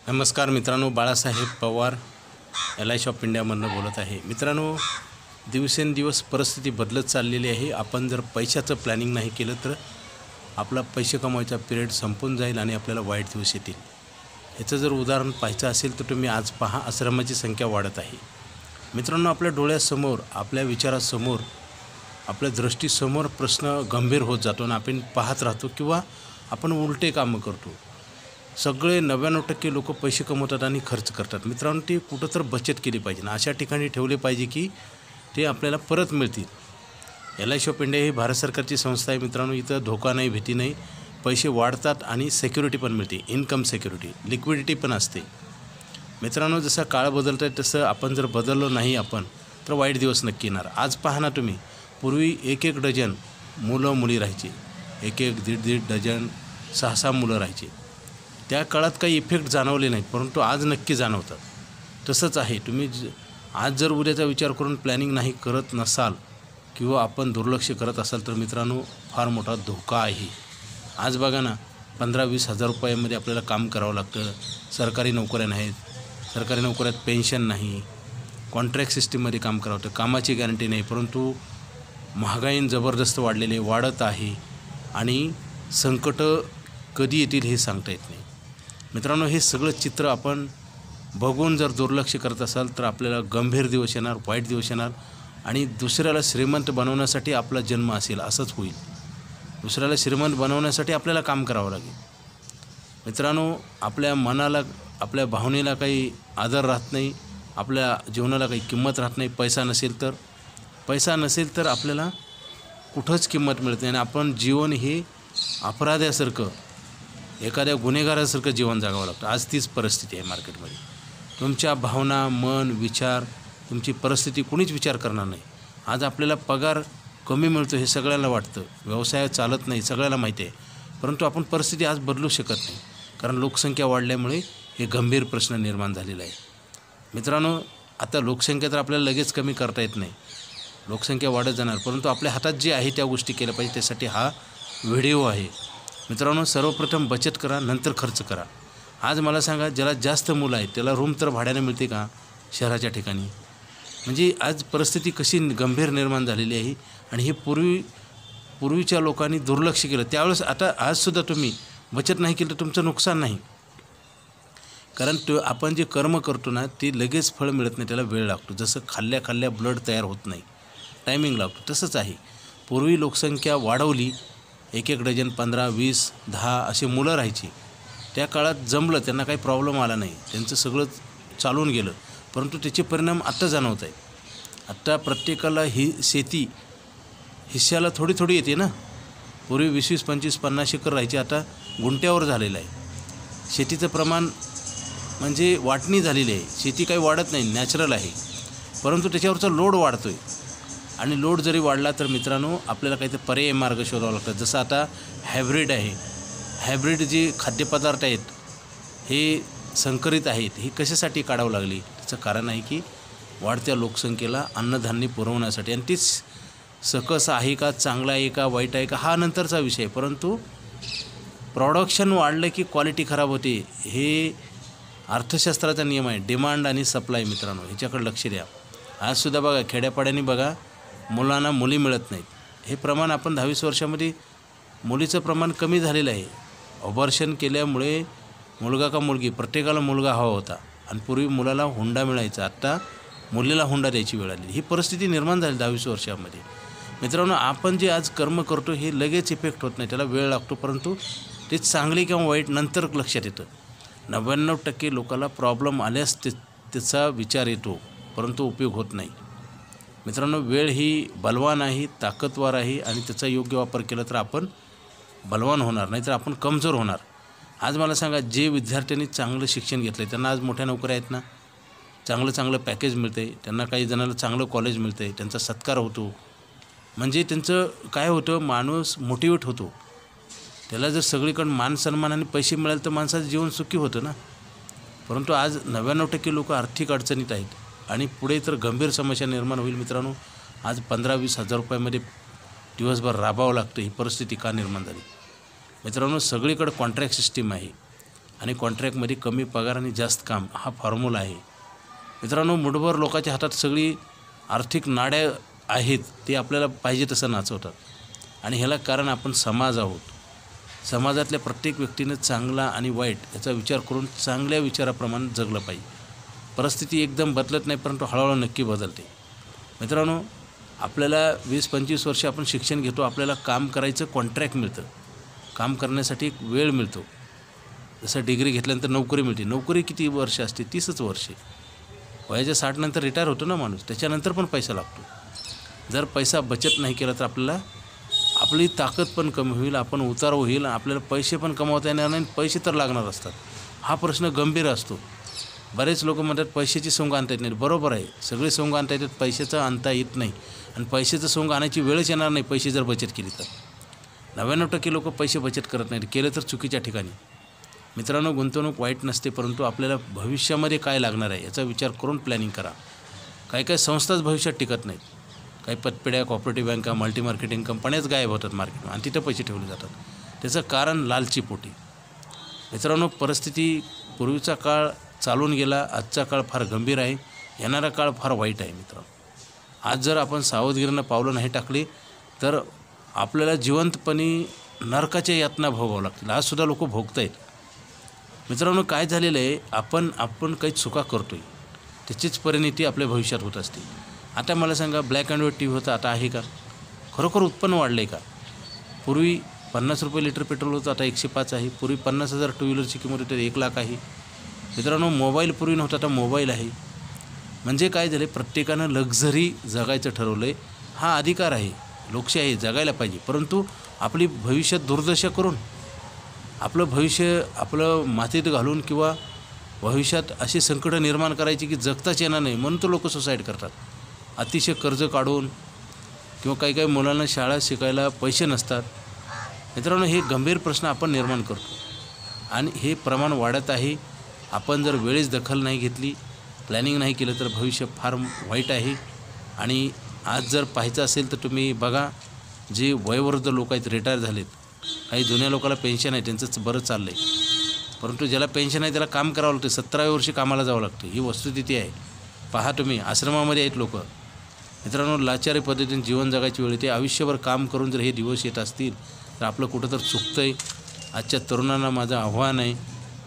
नमस्कार मित्रांनो, Balasaheb Pawar LIC of इंडियामधून बोलत आहे। मित्रांनो, दिवसेंदिवस परिस्थिती बदलत चाललेली आहे। आपण जर पैशाचं प्लॅनिंग नाही केलं तर आपला पैसे कमवायचा पिरियड संपून जाईल आणि आपल्याला वाईट दिवस येतील। याचं जर उदाहरण पाहायचं असेल तर तुम्ही आज पहा, आश्रमाची संख्या वाढत आहे। मित्रांनो, आपल्या डोळ्यासमोर, आपल्या विचारासमोर, आपल्या दृष्टीसमोर प्रश्न गंभीर होत जातो आणि आपण पाहत राहतो किंवा आपण उलटे कामं करतो। सगळे 99% लोक पैसे कमवतात आणि खर्च करतात। मित्रांनो, ते कुठं तर बचत केली पाहिजे ना, अशा ठिकाणी ठेवले पाहिजे की ते आपल्याला परत मिळतील। LIC ऑफ इंडिया ही भारत सरकारची संस्था आहे। मित्रांनो, इथं धोका नाही, भीती नाही, पैसे वाढतात आणि सिक्युरिटी पण मिळते, इन्कम सिक्युरिटी, लिक्विडिटी पण असते। मित्रांनो, जसं काळ बदलत आहे तसं आपण जर बदललो नाही तर वाईट दिवस नक्की येणार। आज पहा ना तुम्ही, पूर्वी एक डझन मुलं मुली राहायची, एक दीड डझन 6 मुलं राहायची। त्या काळात काही इफेक्ट जाणवले नाहीत, परंतु आज नक्की जाणवतात। तसंच आहे, तुम्ही आज जर उद्याचा विचार करून प्लॅनिंग नाही करत नसाल किंवा आपण दुर्लक्ष करत असाल तर मित्रांनो, फार मोठा धोका आहे। आज बघा ना, 15-20 हजार रुपयामध्ये आपल्याला काम करावं लागतं। सरकारी नोकऱ्या नाहीत, सरकारी नोकऱ्यात पेन्शन नाही, कॉन्ट्रॅक्ट सिस्टीममध्ये काम करावं लागतं, कामाची गॅरंटी नाही। परंतु महागाई जबरदस्त वाढत आहे आणि संकटं कधी येतील हे सांगता येत नाही। मित्रांनो, हे सगळं चित्र आपण बघून जर दुर्लक्ष करत असाल तर आपल्याला गंभीर दिवस येणार, वाईट दिवस येणार आणि दुसऱ्याला श्रीमंत बनवण्यासाठी आपला जन्म असेल असंच होईल। दुसऱ्याला श्रीमंत बनवण्यासाठी आपल्याला काम करावं लागेल। मित्रांनो, आपल्या मनाला, आपल्या भावनेला काही आदर राहत नाही, आपल्या जीवनाला काही किंमत राहत नाही। पैसा नसेल तर आपल्याला कुठंच किंमत मिळत नाही आणि आपण जीवन हे अपराध्यासारखं, एखाद्या गुन्हेगारासारखं जीवन जगावं लागतं। आज तीच परिस्थिती आहे मार्केटमध्ये। तुमच्या भावना, मन, विचार, तुमची परिस्थिती कुणीच विचार करणार नाही। आज आपल्याला पगार कमी मिळतो हे सगळ्यांना वाटतं, व्यवसाय चालत नाही सगळ्याला माहिती आहे, परंतु आपण परिस्थिती आज बदलू शकत नाही, कारण लोकसंख्या वाढल्यामुळे हे गंभीर प्रश्न निर्माण झालेला आहे। मित्रांनो, आता लोकसंख्या तर आपल्याला लगेच कमी करता येत नाही, लोकसंख्या वाढत जाणार, परंतु आपल्या हातात जे आहे त्या गोष्टी केल्या पाहिजे। त्यासाठी हा व्हिडिओ आहे। मित्रांनो, सर्वप्रथम बचत करा, नंतर खर्च करा। आज मला सांगा, ज्याला जास्त मुलं आहेत त्याला रूम तर भाड्याने मिळते का शहराच्या ठिकाणी? म्हणजे आज परिस्थिती कशी गंभीर निर्माण झालेली आहे आणि हे पूर्वीच्या लोकांनी दुर्लक्ष केलं त्यावेळेस। आता आजसुद्धा तुम्ही बचत नाही केली तर तुमचं नुकसान नाही, कारण आपण जे कर्म करतो ना ते लगेच फळ मिळत नाही, त्याला वेळ लागतो। जसं खाल्ल्या ब्लड तयार होत नाही, टायमिंग लागतो, तसंच आहे। पूर्वी लोकसंख्या वाढवली, एक डझन 15-20 10 असे मुलं राहायची। त्या काळात जमलं, त्यांना काही प्रॉब्लेम आला नाही, त्यांचं सगळं चालून गेलं, परंतु त्याचे परिणाम आत्ता जाणवत आहेत। आत्ता प्रत्येकाला ही शेती हिश्श्याला थोडी येते ना। पूर्वी 20-20, 25, 50 एकर राहायची, आता गुंट्यावर झालेलं आहे। शेतीचं प्रमाण म्हणजे वाटणी झालेली आहे, शेती काही वाढत नाही, नॅचरल आहे, परंतु त्याच्यावरचा लोड वाढतो आहे आणि लोड जरी वाढला तर मित्रांनो आपल्याला काहीतरी पर्यायी मार्ग शोधावा लागतात। जसं आता हायब्रिड आहे, हायब्रिड जे खाद्यपदार्थ आहेत हे संकरित आहेत, ही कशासाठी काढावं लागली? त्याचं कारण आहे की वाढत्या लोकसंख्येला अन्नधान्य पुरवण्यासाठी। आणि तीच सकस आहे का, चांगला आहे का, वाईट आहे का, हा नंतरचा विषय, परंतु प्रोडक्शन वाढलं की क्वालिटी खराब होते, हे अर्थशास्त्राचा नियम आहे, डिमांड आणि सप्लाय। मित्रांनो, ह्याच्याकडे लक्ष द्या। आजसुद्धा बघा, खेड्यापाड्याने बघा, मुलांना मुली मिळत नाहीत। हे प्रमाण आपण 10-20 वर्षामध्ये मुलीचं प्रमाण कमी झालेलं आहे। ऑपरेशन केल्यामुळे मुलगा का मुलगी, प्रत्येकाला मुलगा हवा होता आणि पूर्वी मुलाला हुंडा मिळायचा, आत्ता मुलीला हुंडा द्यायची वेळ आली। ही परिस्थिती निर्माण झाली 10-20 वर्षामध्ये। मित्रांनो, आपण जे आज कर्म करतो हे लगेच इफेक्ट होत नाही, त्याला वेळ लागतो, परंतु ते चांगले किंवा वाईट नंतर लक्षात येतं। 99% लोकांना प्रॉब्लेम आल्यास त्याचा विचार येतो, परंतु उपयोग होत नाही। मित्रांनो, वेळ ही बलवान आहे, ताकदवार आहे आणि त्याचा योग्य वापर केला तर आपण बलवान होणार, नाहीतर आपण कमजोर होणार। आज मला सांगा, जे विद्यार्थ्यांनी चांगलं शिक्षण घेतलं आहे त्यांना आज मोठ्या नोकऱ्या आहेत ना, चांगलं पॅकेज मिळतं आहे त्यांना, काही जणांना चांगलं कॉलेज मिळतं आहे, त्यांचा सत्कार होतो, म्हणजे त्यांचं काय होतं, माणूस मोटिवेट होतो। त्याला जर सगळीकडे मान सन्मान आणि पैसे मिळाले तर माणसाचं जीवन सुखी होतं ना। परंतु आज 99% लोक आर्थिक अडचणीत आहेत आणि पुढे तर गंभीर समस्या निर्माण होईल। मित्रांनो, आज 15-20 हजार रुपयामध्ये दिवसभर राबावं लागतं, ही परिस्थिती का निर्माण झाली? मित्रांनो, सगळीकडे कॉन्ट्रॅक्ट सिस्टीम आहे, आणि कॉन्ट्रॅक्टमध्ये कमी पगार आणि जास्त काम हा फॉर्म्युला आहे. मित्रांनो, मुठभर लोकांच्या हातात सगळी आर्थिक नाड्या आहेत, ते आपल्याला पाहिजे तसं नाचवतात. आणि ह्याला कारण आपण समाज आहोत. समाजातल्या प्रत्येक व्यक्तीनं चांगला आणि वाईट याचा विचार करून चांगल्या विचाराप्रमाणे जगलं पाहिजे. परिस्थिती एकदम बदलत नाही, परंतु हळूहळू नक्की बदलते. मित्रांनो, आपल्याला 20-25 वर्ष आपण शिक्षण घेतो, आपल्याला काम करायचं कॉन्ट्रॅक्ट मिळतं, काम करण्यासाठी एक वेळ मिळतो. जसं डिग्री घेतल्यानंतर नोकरी मिळते. नोकरी किती वर्ष असते? 30च वर्षे. वयाच्या 60 नंतर रिटायर होतो ना माणूस, त्याच्यानंतर पण पैसा लागतो. जर पैसा बचत नाही केला तर आपल्याला आपली ताकद पण कमी होईल, आपण उतार होईल, आपल्याला पैसे पण कमावता येणार नाही, पैसे तर लागणार असतात. हा प्रश्न गंभीर असतो. बरेच लोक म्हणतात पैशाची सोंग आणता येत नाही. बरोबर आहे, सगळे सोंग आणता येतात, पैशाचं आणता येत नाही. आणि पैशाचं सोंग आणायची वेळच येणार नाही पैसे जर बचत केली तर. 99% लोक पैसे बचत करत नाहीत, केलं तर चुकीच्या ठिकाणी. मित्रांनो, गुंतवणूक वाईट नसते, परंतु आपल्याला भविष्यामध्ये काय लागणार आहे याचा विचार करून प्लॅनिंग करा. काही संस्थाच भविष्यात टिकत नाहीत. काही पतपेढ्या, कॉपरेटिव्ह बँका, मल्टी मार्केटिंग कंपन्याच गायब होतात मार्केटमध्ये आणि तिथं पैसे ठेवले जातात. त्याचं कारण लालची पोटी. मित्रांनो, परिस्थिती पूर्वीचा काळ चालून गेला, आजचा काळ फार गंभीर आहे, येणारा काळ फार वाईट आहे. मित्रांनो, आज जर आपण सावधगिरीनं पावलं नाही टाकली तर आपल्याला जिवंतपणी नरकाच्या यातना भोगावं लागतील. आजसुद्धा लोक भोगत आहेत. मित्रांनो, काय झालेलं आहे, आपण काही चुका करतो आहे, त्याचीच परिणिती आपल्या भविष्यात होत असते. आता मला सांगा, ब्लॅक अँड व्हाईट TV होता, आता आहे का? खरोखर उत्पन्न वाढलं आहे का? पूर्वी 50 रुपये लिटर पेट्रोल होतं, आता 105 आहे. पूर्वी 50,000 टू व्हीलरची किंमत होती, 1 लाख आहे. मित्रांनो, मोबाईल पूर्वी नव्हता, आता मोबाईल आहे. म्हणजे काय झालं, प्रत्येकानं लक्झरी जगायचं ठरवलं आहे. हा अधिकार आहे, लोकशाही आहे, जगायला पाहिजे. परंतु आपली भविष्यात दुर्दशा करून आपलं भविष्य आपलं मातीत घालून किंवा भविष्यात अशी संकटं निर्माण करायची की जगताच येणार नाही, म्हणून तो लोक सुसाईड करतात. अतिशय कर्ज काढून किंवा काही मुलांना शाळा शिकायला पैसे नसतात. मित्रांनो, हे गंभीर प्रश्न आपण निर्माण करतो आणि हे प्रमाण वाढत आहे. आपण जर वेळेस दखल नाही घेतली, प्लॅनिंग नाही केलं तर भविष्य फार वाईट आहे. आणि आज जर पाहायचं असेल तर तुम्ही बघा, जे वयोवृद्ध लोक आहेत, रिटायर झालेत, काही जुन्या लोकांना पेन्शन आहे, त्यांचं बरं चाललं आहे. परंतु ज्याला पेन्शन आहे त्याला काम करावं लागतं, 17व्या वर्षी कामाला जावं लागतं. ही वस्तुस्थिती आहे. पहा, तुम्ही आश्रमामध्ये आहेत लोक. मित्रांनो, लाचारी पद्धतीने जीवन जगायची वेळ येते. आयुष्यभर काम करून जर हे दिवस येत असतील तर आपलं कुठं तर चुकतं आहे. आजच्या तरुणांना माझं आव्हान आहे,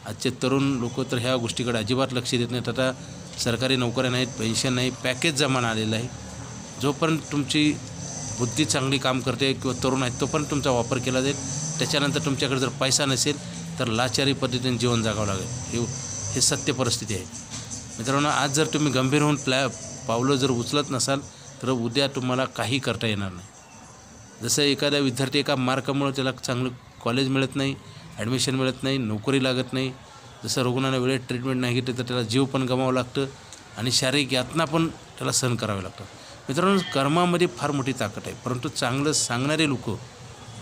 आजचे तरुण लोक तर ह्या गोष्टीकडे अजिबात लक्ष देत नाहीत. आता सरकारी नोकऱ्या नाहीत, पेन्शन नाही, पॅकेज जमा आलेलं आहे. जोपर्यंत तुमची बुद्धी चांगली काम करते किंवा तरुण आहेत तोपर्यंत तुमचा वापर केला जाईल. त्याच्यानंतर तुमच्याकडे जर पैसा नसेल तर लाचारी पद्धतीने जीवन जगावं लागेल. हे सत्य परिस्थिती आहे. मित्रांनो, आज जर तुम्ही गंभीर होऊन पावलं जर उचलत नसाल तर उद्या तुम्हाला काही करता येणार नाही. जसं एखादा विद्यार्थी एका मार्कामुळे त्याला चांगलं कॉलेज मिळत नाही, ॲडमिशन मिळत नाही, नोकरी लागत नाही. जसं रुग्णांना वेळेत ट्रीटमेंट नाही घेतली तर त्याला जीव पण गमावं लागतं आणि शारीरिक यातना पण त्याला सहन करावे लागतात. मित्रांनो, कर्मामध्ये फार मोठी ताकद आहे, परंतु चांगलं सांगणारे लोक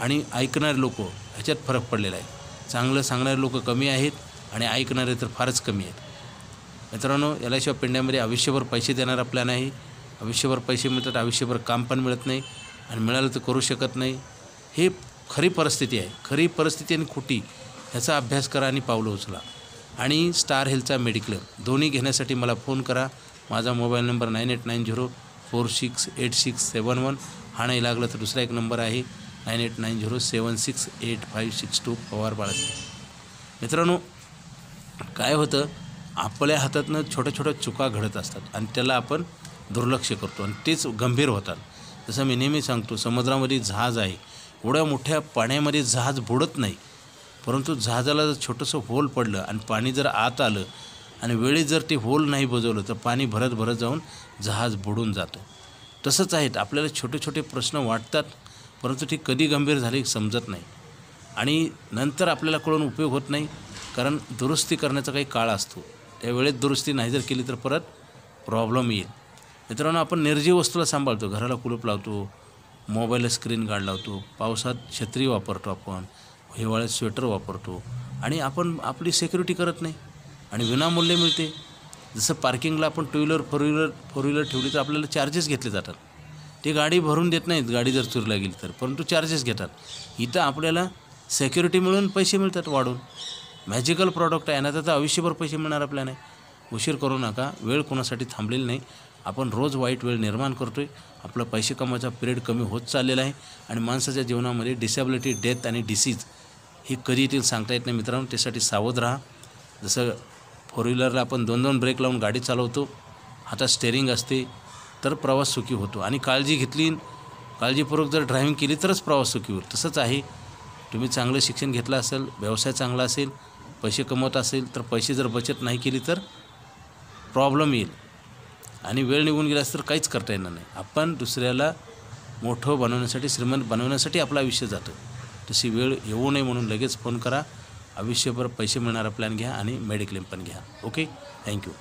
आणि ऐकणारे लोक ह्याच्यात फरक पडलेला आहे. चांगलं सांगणारे लोक कमी आहेत आणि ऐकणारे तर फारच कमी आहेत. मित्रांनो, LIC ऑफ इंडियामध्ये आयुष्यभर पैसे देणारा प्लॅन आहे. आयुष्यभर पैसे मिळतात, आयुष्यभर काम पण मिळत नाही आणि मिळालं तर करू शकत नाही. हे खरी परिस्थिती आहे. खरी परिस्थिती आणि खोटी ह्याचा अभ्यास करा आणि पावलं उचला. आणि स्टार हेल्थचा मेडिक्लेम दोन्ही घेण्यासाठी मला फोन करा. माझा मोबाईल नंबर 9890468671. हा नाही लागला तर दुसरा एक नंबर आहे 9890768562 पवार बाळासाहेब. मित्रांनो, काय होतं, आपल्या हातातनं छोट्या छोट्या चुका घडत असतात आणि त्याला आपण दुर्लक्ष करतो आणि तेच गंभीर होतात. जसं मी नेहमी सांगतो, समुद्रामध्ये जहाज आहे, एवढ्या मोठ्या पाण्यामध्ये जहाज बुडत नाही, परंतु जहाजाला जर छोटंसं होल पडलं आणि पाणी जर आत आलं आणि वेळेत जर ते होल नाही बुजवलं तर पाणी भरत भरत जाऊन जहाज बुडून जातं. तसंच आहेत, आपल्याला छोटे छोटे प्रश्न वाटतात, परंतु ते कधी गंभीर झाले समजत नाही आणि नंतर आपल्याला कळून उपयोग होत नाही. कारण दुरुस्ती करण्याचा काही काळ असतो, त्या वेळेत दुरुस्ती नाही जर केली तर परत प्रॉब्लेम येईल. मित्रांनो, आपण निर्जीव वस्तूला सांभाळतो, घराला कुलूप लावतो, मोबाईलला स्क्रीन गार्ड लावतो, पावसात छत्री वापरतो, आपण हिवाळ्यात स्वेटर वापरतो आणि आपण आपली सिक्युरिटी करत नाही आणि विनामूल्य मिळते. जसं पार्किंगला आपण टू व्हीलर फोर व्हीलर ठेवली तर आपल्याला चार्जेस घेतले जातात. ते गाडी भरून देत नाहीत, गाडी जर चोरीला गेली तर, परंतु चार्जेस घेतात. इथं आपल्याला सिक्युरिटी मिळून पैसे मिळतात वाढून. मॅजिकल प्रॉडक्ट आहे ना, तर आयुष्यभर पैसे मिळणारा प्लॅन आहे. उशीर करू नका. वेळ कोणासाठी थांबलेली नाही. आपण रोज वाईट वेळ निर्माण करतो आहे. आपला पैसे कमवायचा पिरियड कमी होत चाललेला आहे आणि माणसाच्या जीवनामध्ये डिसेबिलिटी, डेथ आणि डिसीज ही कधी येतील सांगता येत नाही मित्रांनो. त्यासाठी सावध राहा. जसं फोर व्हीलरला आपण 2-2 ब्रेक लावून गाडी चालवतो, हातात स्टेअरिंग असते, तर प्रवास सुखी होतो. आणि काळजी घेतली, काळजीपूर्वक जर ड्रायव्हिंग केली तरच प्रवास सुखी होईल. तसंच आहे. तुम्ही चांगलं शिक्षण घेतलं असेल, व्यवसाय चांगला असेल, पैसे कमवत असेल, तर पैसे जर बचत नाही केली तर प्रॉब्लेम येईल. आणि वेळ निघून गेल्यास तर काहीच करता येणार नाही. आपण दुसऱ्याला मोठं बनवण्यासाठी, श्रीमंत बनवण्यासाठी आपलं आयुष्य जातं. तशी वेळ येऊ नये म्हणून लगेच फोन करा. आयुष्यभर पैसे मिळणारा प्लॅन घ्या आणि मेडिक्लेम पण घ्या. Okay, thank you.